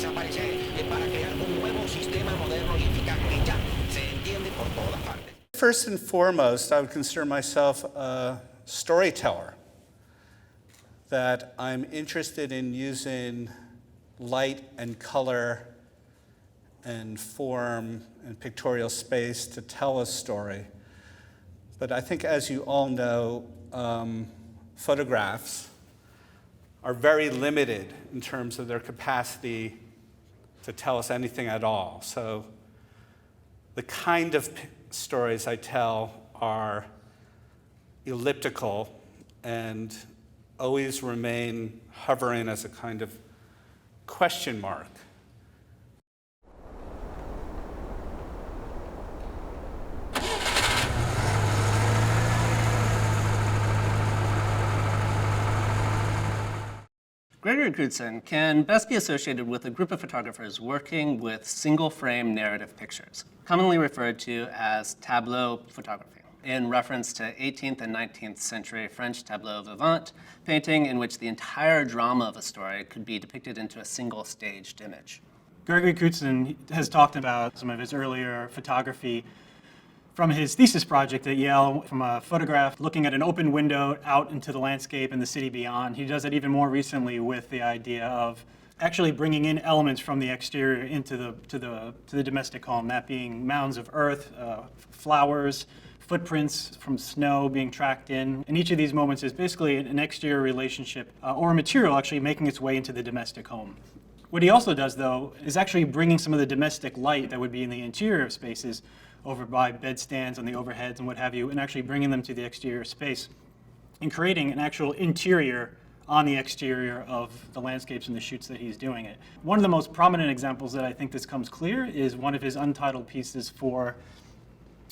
desaparecer para crear un nuevo sistema moderno y eficaz que ya se entiende por todas partes. First and foremost, I would consider myself a storyteller, that I'm interested in using light and color and form and pictorial space to tell a story. But I think, as you all know, photographs are very limited in terms of their capacity to tell us anything at all. So the kind of stories I tell are elliptical and always remain hovering as a kind of question mark. Gregory Crewdson can best be associated with a group of photographers working with single-frame narrative pictures, commonly referred to as tableau photography, in reference to 18th and 19th century French tableau vivant painting in which the entire drama of a story could be depicted into a single staged image. Gregory Crewdson has talked about some of his earlier photography from his thesis project at Yale, from a photograph looking at an open window out into the landscape and the city beyond. He does it even more recently with the idea of actually bringing in elements from the exterior into the domestic home, that being mounds of earth, flowers, footprints from snow being tracked in. And each of these moments is basically an exterior relationship or a material actually making its way into the domestic home. What he also does, though, is actually bringing some of the domestic light that would be in the interior of spaces over by bedstands on the overheads and what have you, and actually bringing them to the exterior space and creating an actual interior on the exterior of the landscapes and the shoots that he's doing it. One of the most prominent examples that I think this comes clear is one of his untitled pieces for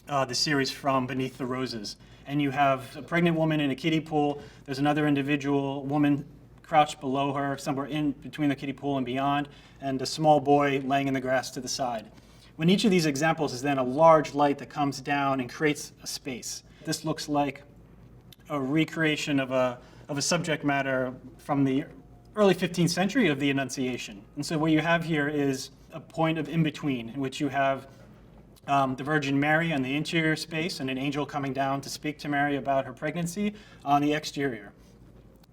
the series From Beneath the Roses. And you have a pregnant woman in a kiddie pool. There's another individual woman crouched below her, somewhere in between the kiddie pool and beyond, and a small boy laying in the grass to the side. When each of these examples is then a large light that comes down and creates a space. This looks like a recreation of a subject matter from the early 15th century of the Annunciation. And so what you have here is a point of in-between in which you have the Virgin Mary on the interior space and an angel coming down to speak to Mary about her pregnancy on the exterior.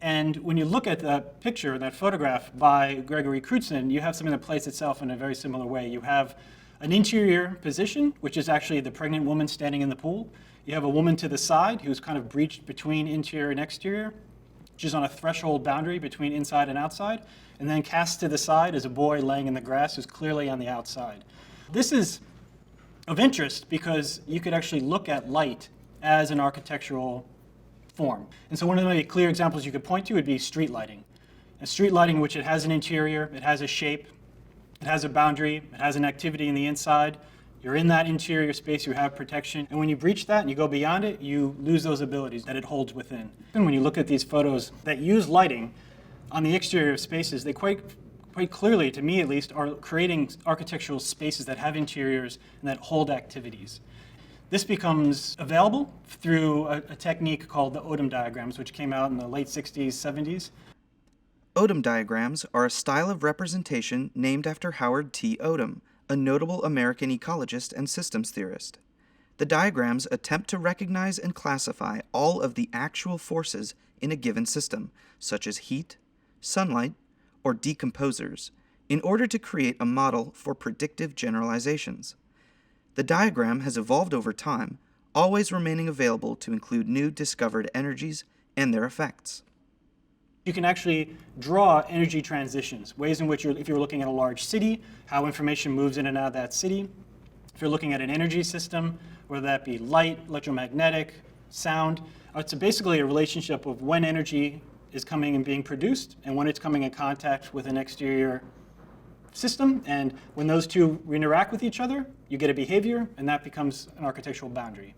And when you look at that picture, that photograph by Gregory Crewdson, you have something that plays itself in a very similar way. You have an interior position, which is actually the pregnant woman standing in the pool. You have a woman to the side who's kind of breached between interior and exterior. She's on a threshold boundary between inside and outside. And then cast to the side is a boy laying in the grass who's clearly on the outside. This is of interest because you could actually look at light as an architectural form. And so one of the clear examples you could point to would be street lighting. And street lighting in which it has an interior, it has a shape, it has a boundary, it has an activity in the inside. You're in that interior space, you have protection. And when you breach that and you go beyond it, you lose those abilities that it holds within. And when you look at these photos that use lighting on the exterior of spaces, they quite clearly, to me at least, are creating architectural spaces that have interiors and that hold activities. This becomes available through a technique called the Odum Diagrams, which came out in the late 60s, 70s. Odom diagrams are a style of representation named after Howard T. Odum, a notable American ecologist and systems theorist. The diagrams attempt to recognize and classify all of the actual forces in a given system, such as heat, sunlight, or decomposers, in order to create a model for predictive generalizations. The diagram has evolved over time, always remaining available to include new discovered energies and their effects. You can actually draw energy transitions, ways in which, if you're looking at a large city, how information moves in and out of that city. If you're looking at an energy system, whether that be light, electromagnetic, sound, it's basically a relationship of when energy is coming and being produced and when it's coming in contact with an exterior system. And when those two interact with each other, you get a behavior, and that becomes an architectural boundary.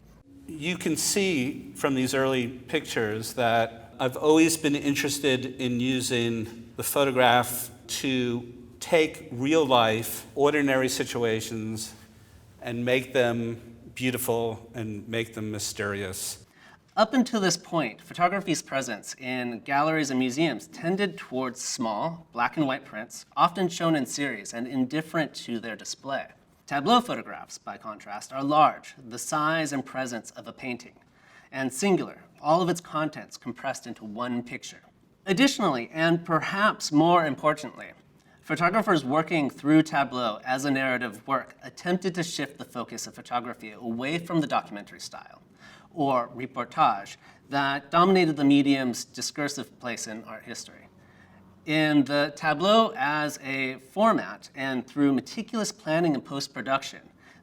You can see from these early pictures that I've always been interested in using the photograph to take real life, ordinary situations, and make them beautiful and make them mysterious. Up until this point, photography's presence in galleries and museums tended towards small, black and white prints, often shown in series and indifferent to their display. Tableau photographs, by contrast, are large, the size and presence of a painting, and singular, all of its contents compressed into one picture. Additionally, and perhaps more importantly, photographers working through Tableau as a narrative work attempted to shift the focus of photography away from the documentary style, or reportage, that dominated the medium's discursive place in art history. In the Tableau as a format and through meticulous planning and post-production,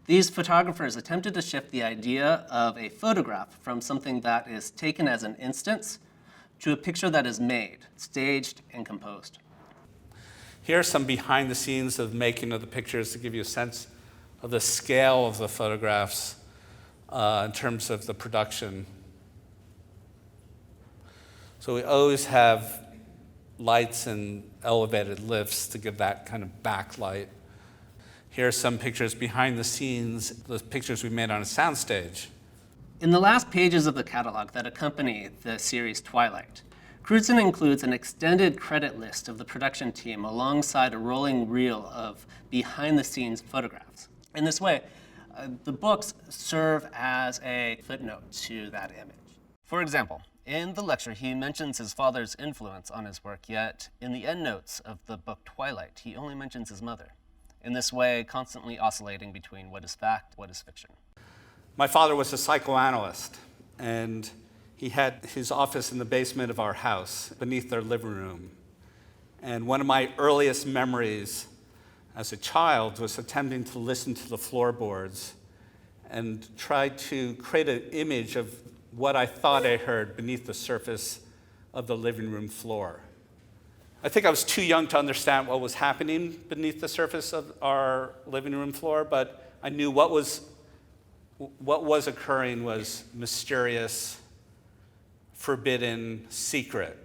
these photographers attempted to shift the idea of a photograph from something that is taken as an instance to a picture that is made, staged, and composed. Here are some behind the scenes of the making of the pictures to give you a sense of the scale of the photographs in terms of the production. So we always have lights and elevated lifts to give that kind of backlight. Here are some pictures behind the scenes, those pictures we made on a soundstage. In the last pages of the catalog that accompany the series Twilight, Crewdson includes an extended credit list of the production team alongside a rolling reel of behind-the-scenes photographs. In this way, the books serve as a footnote to that image. For example, in the lecture, he mentions his father's influence on his work, yet in the endnotes of the book Twilight, he only mentions his mother. In this way, constantly oscillating between what is fact, what is fiction. My father was a psychoanalyst, and he had his office in the basement of our house, beneath their living room. And one of my earliest memories as a child was attempting to listen to the floorboards and try to create an image of what I thought I heard beneath the surface of the living room floor. I think I was too young to understand what was happening beneath the surface of our living room floor, but I knew what was occurring was mysterious, forbidden, secret.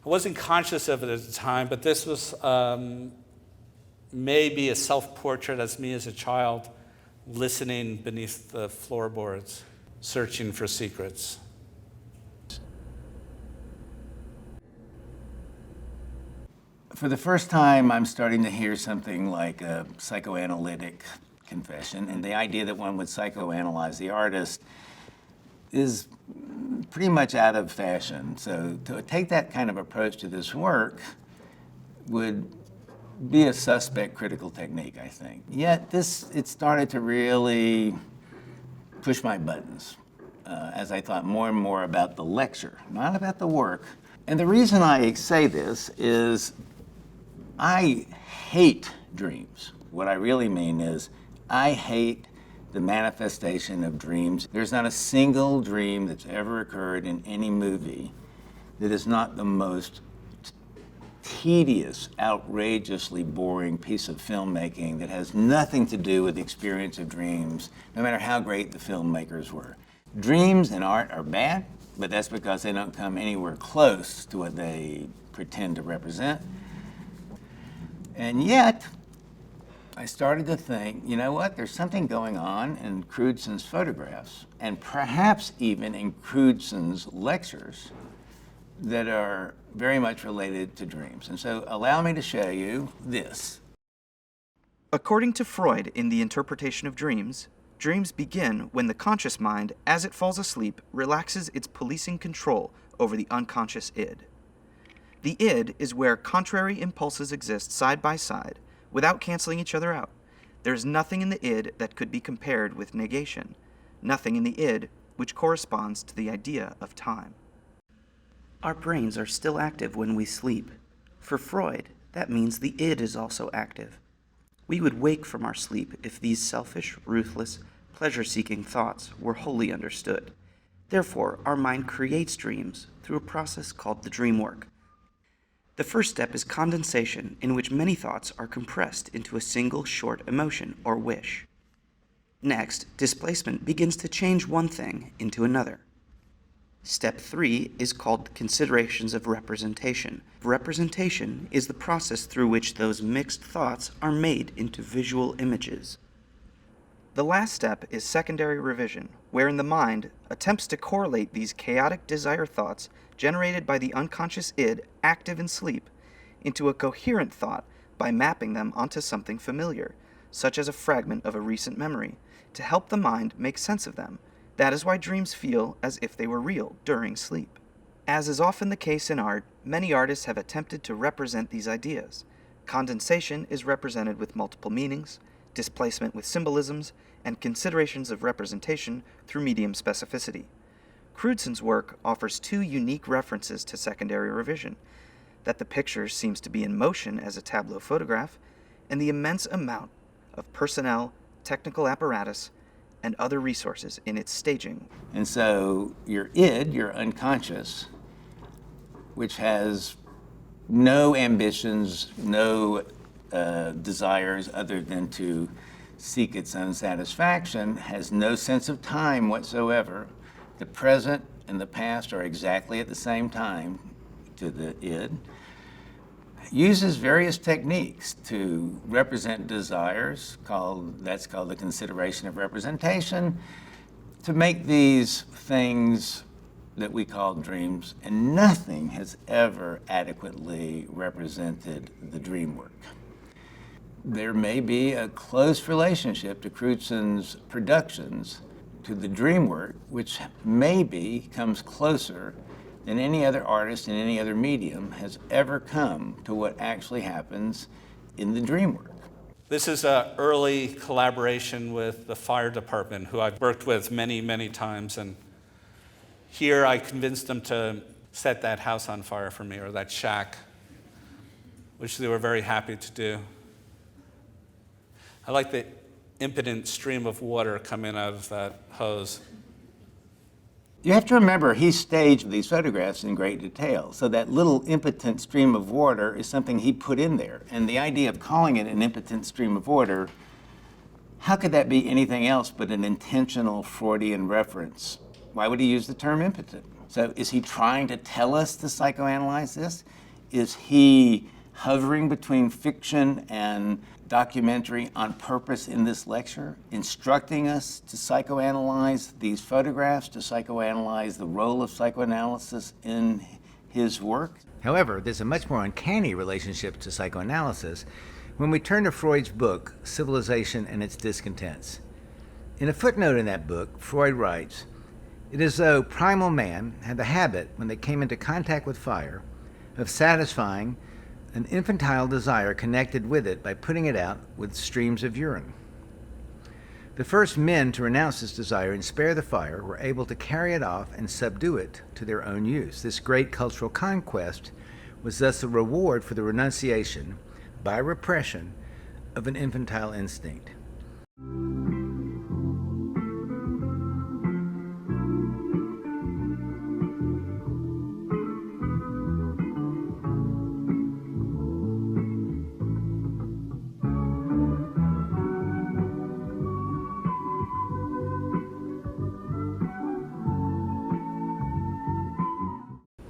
I wasn't conscious of it at the time, but this was maybe a self-portrait as me as a child, listening beneath the floorboards, searching for secrets. For the first time, I'm starting to hear something like a psychoanalytic confession, and the idea that one would psychoanalyze the artist is pretty much out of fashion. So to take that kind of approach to this work would be a suspect critical technique, I think. Yet it started to really push my buttons as I thought more and more about the lecture, not about the work. And the reason I say this is I hate dreams. What I really mean is I hate the manifestation of dreams. There's not a single dream that's ever occurred in any movie that is not the most tedious, outrageously boring piece of filmmaking that has nothing to do with the experience of dreams, no matter how great the filmmakers were. Dreams in art are bad, but that's because they don't come anywhere close to what they pretend to represent. And yet, I started to think, you know what, there's something going on in Crewdson's photographs, and perhaps even in Crewdson's lectures, that are very much related to dreams. And so allow me to show you this. According to Freud in The Interpretation of Dreams, dreams begin when the conscious mind, as it falls asleep, relaxes its policing control over the unconscious id. The id is where contrary impulses exist side by side, without canceling each other out. There is nothing in the id that could be compared with negation, nothing in the id which corresponds to the idea of time. Our brains are still active when we sleep. For Freud, that means the id is also active. We would wake from our sleep if these selfish, ruthless, pleasure-seeking thoughts were wholly understood. Therefore, our mind creates dreams through a process called the dreamwork. The first step is condensation, in which many thoughts are compressed into a single short emotion or wish. Next, displacement begins to change one thing into another. Step 3 is called considerations of representation. Representation is the process through which those mixed thoughts are made into visual images. The last step is secondary revision, wherein the mind attempts to correlate these chaotic desire thoughts generated by the unconscious id active in sleep into a coherent thought by mapping them onto something familiar, such as a fragment of a recent memory, to help the mind make sense of them. That is why dreams feel as if they were real during sleep. As is often the case in art, many artists have attempted to represent these ideas. Condensation is represented with multiple meanings, displacement with symbolisms, and considerations of representation through medium specificity. Crewdson's work offers two unique references to secondary revision: that the picture seems to be in motion as a tableau photograph, and the immense amount of personnel, technical apparatus, and other resources in its staging. And so your id, your unconscious, which has no ambitions, no desires other than to seek its own satisfaction, has no sense of time whatsoever. The present and the past are exactly at the same time to the id. Uses various techniques to represent desires, that's called the consideration of representation, to make these things that we call dreams, and nothing has ever adequately represented the dream work. There may be a close relationship to Crewdson's productions to the dream work, which maybe comes closer than any other artist in any other medium has ever come to what actually happens in the dream work. This is an early collaboration with the fire department, who I've worked with many, many times. And here I convinced them to set that house on fire for me, or that shack, which they were very happy to do. I like the impotent stream of water coming out of that hose. You have to remember, he staged these photographs in great detail. So that little impotent stream of water is something he put in there. And the idea of calling it an impotent stream of water, how could that be anything else but an intentional Freudian reference? Why would he use the term impotent? So is he trying to tell us to psychoanalyze this? Is he hovering between fiction and documentary on purpose in this lecture, instructing us to psychoanalyze these photographs, to psychoanalyze the role of psychoanalysis in his work? However, there's a much more uncanny relationship to psychoanalysis when we turn to Freud's book, Civilization and Its Discontents. In a footnote in that book, Freud writes, "It is as though primal man had the habit, when they came into contact with fire, of satisfying an infantile desire connected with it by putting it out with streams of urine. The first men to renounce this desire and spare the fire were able to carry it off and subdue it to their own use. This great cultural conquest was thus a reward for the renunciation, by repression, of an infantile instinct."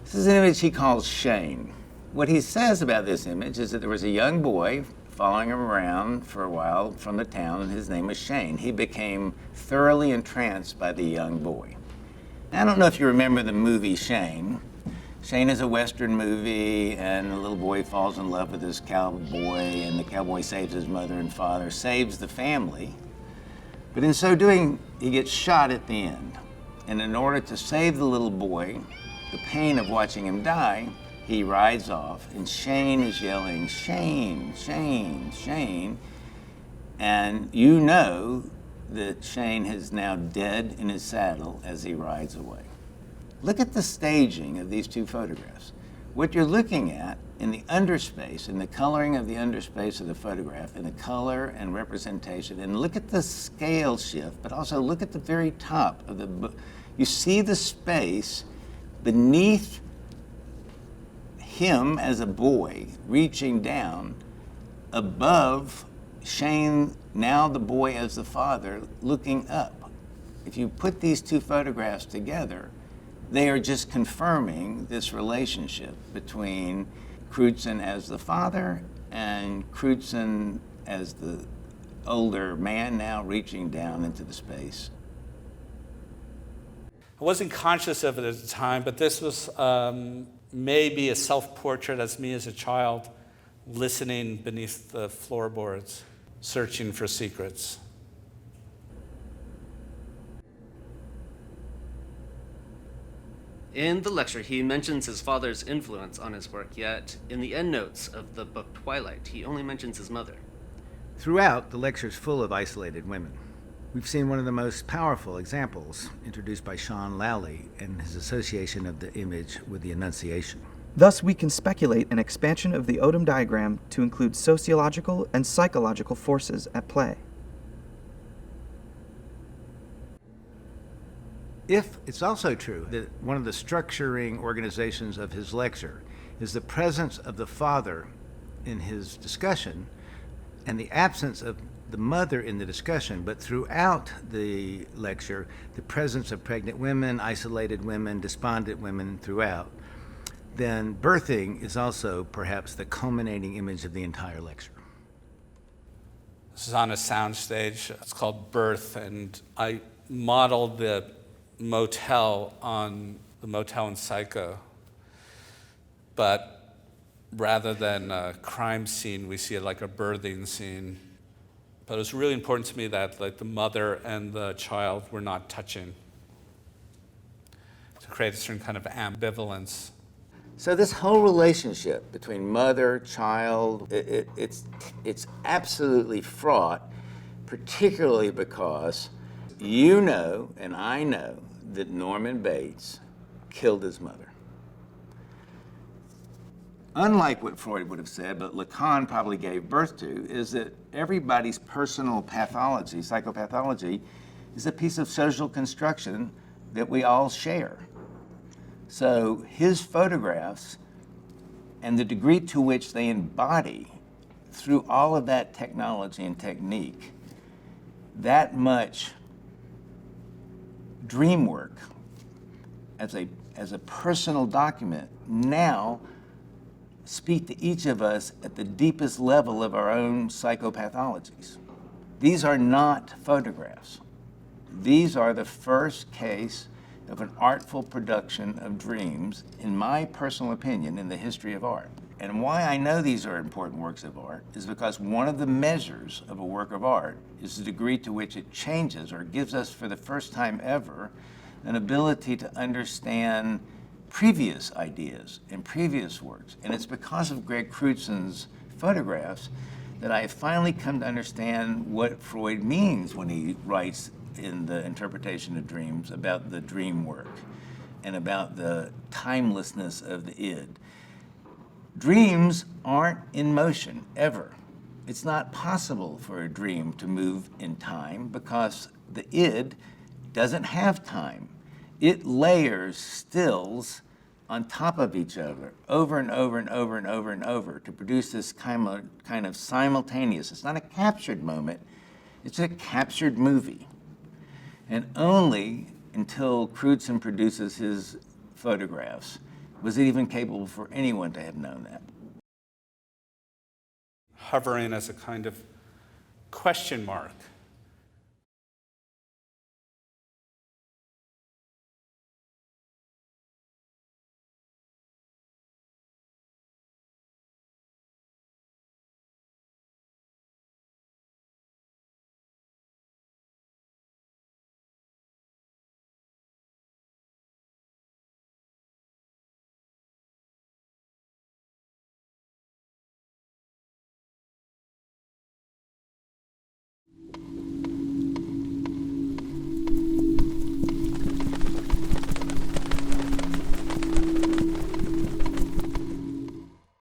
This is an image he calls Shane. What he says about this image is that there was a young boy following him around for a while from the town, and his name was Shane. He became thoroughly entranced by the young boy. Now, I don't know if you remember the movie Shane. Shane is a Western movie, and the little boy falls in love with this cowboy, and the cowboy saves his mother and father, saves the family. But in so doing, he gets shot at the end. And in order to save the little boy, the pain of watching him die, he rides off, and Shane is yelling, "Shane, Shane, Shane." And you know that Shane is now dead in his saddle as he rides away. Look at the staging of these two photographs. What you're looking at in the underspace, in the coloring of the underspace of the photograph, in the color and representation, and look at the scale shift, but also look at the very top of the, you see the space beneath him as a boy reaching down above Shane, now the boy as the father, looking up. If you put these two photographs together, they are just confirming this relationship between Crewdson as the father and Crewdson as the older man now reaching down into the space. I wasn't conscious of it at the time, but this was maybe a self-portrait as me as a child, listening beneath the floorboards, searching for secrets. In the lecture, he mentions his father's influence on his work, yet in the endnotes of the book Twilight, he only mentions his mother. Throughout, the lecture is full of isolated women. We've seen one of the most powerful examples introduced by Lally and his association of the image with the Annunciation. Thus, we can speculate an expansion of the Odom diagram to include sociological and psychological forces at play. If it's also true that one of the structuring organizations of his lecture is the presence of the father in his discussion and the absence of the mother in the discussion, but throughout the lecture, the presence of pregnant women, isolated women, despondent women throughout, then birthing is also perhaps the culminating image of the entire lecture. This is on a soundstage. It's called Birth, and I modeled the motel on the motel in Psycho. But rather than a crime scene, we see it like a birthing scene. But it was really important to me that like the mother and the child were not touching, to create a certain kind of ambivalence. So this whole relationship between mother, child, it's absolutely fraught, particularly because you know and I know that Norman Bates killed his mother. Unlike what Freud would have said, but Lacan probably gave birth to, is that everybody's personal pathology, psychopathology, is a piece of social construction that we all share. So his photographs and the degree to which they embody, through all of that technology and technique, that much dream work as a personal document now speak to each of us at the deepest level of our own psychopathologies. These are not photographs. These are the first case of an artful production of dreams, in my personal opinion, in the history of art. And why I know these are important works of art is because one of the measures of a work of art is the degree to which it changes or gives us, for the first time ever, an ability to understand previous ideas and previous works. And it's because of Greg Crewdson's photographs that I have finally come to understand what Freud means when he writes in the interpretation of dreams about the dream work and about the timelessness of the id. Dreams aren't in motion, ever. It's not possible for a dream to move in time because the id doesn't have time. It layers stills on top of each other over and over and over and over and over to produce this kind of simultaneous, it's not a captured moment, it's a captured movie. And only until Crewdson produces his photographs was it even capable for anyone to have known that. Hovering as a kind of question mark